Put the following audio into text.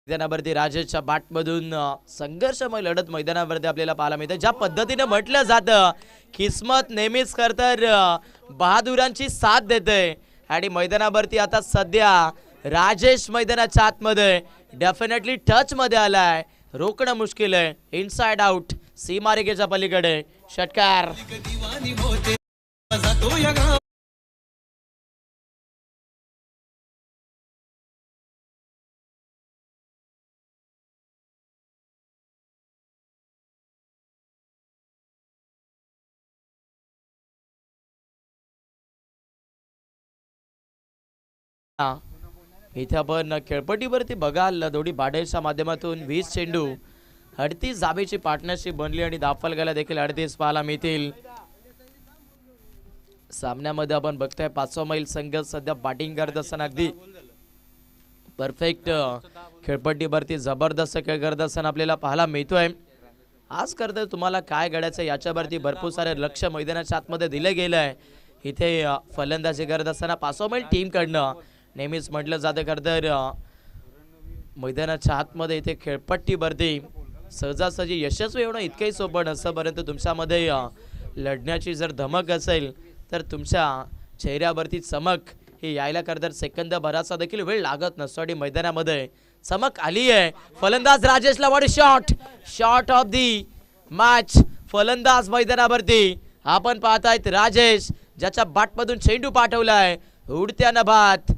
मैदानावरती राजेशच्या बॅटमधून संघर्षमय लढत मैदानावरती आपल्याला पाहायला मिळते। ज्या पद्धतीने म्हटलं जातं किस्मत नेहमीच खरतर बहादुरांची साथ देते आणि मैदानावरती आता सध्या राजेश मैदानाच्या आतमध्ये डेफिनेटली टच मध्ये आलाय, रोकणं मुश्किल आहे। इनसाइड आउट सीमारेषेच्या पलीकडे षटकार। इथे आपण खेळपट्टीवरती बघाल दोडी बाडेच्या माध्यमातून 20 चेंडू 38 जाबेची पार्टनरशिप बनली आणि दाफलगाला देखील 38 पाहायला मिळतील। सामन्यामध्ये आपण बघताय 5 मैल संघ सध्या बॅटिंग करत असताना अगदी परफेक्ट खेळपट्टीवरती जबरदस्त खेळ करत असताना आपल्याला पाहायला मिळतोय। आज करता तुम्हाला काय घडायचं याच्यावरती भरपूर सारे लक्ष मैदानाच्या आतमध्ये दिले गेलं आहे। इथे फलंदाजी करत असताना 5 मैल टीम कडनं नेहमीच म्हटलं जातं खरतर मैदानाच्या आतमध्ये इथे खेळपट्टीवरती सहजासहजी यशस्वी होणं इतकंही सोपं नसतं, परंतु तुमच्यामध्ये लढण्याची जर धमक असेल तर तुमच्या चेहऱ्यावरती चमक ही यायला खरतर सेकंद भराचा देखील वेळ लागत नसतो आणि मैदानामध्ये चमक आली आहे। फलंदाज राजेशला वाडी शॉट ऑफ दी मॅच। फलंदाज मैदानावरती आपण पाहतायत राजेश, ज्याच्या बॅटमधून चेंडू पाठवलाय उडत्या नभात।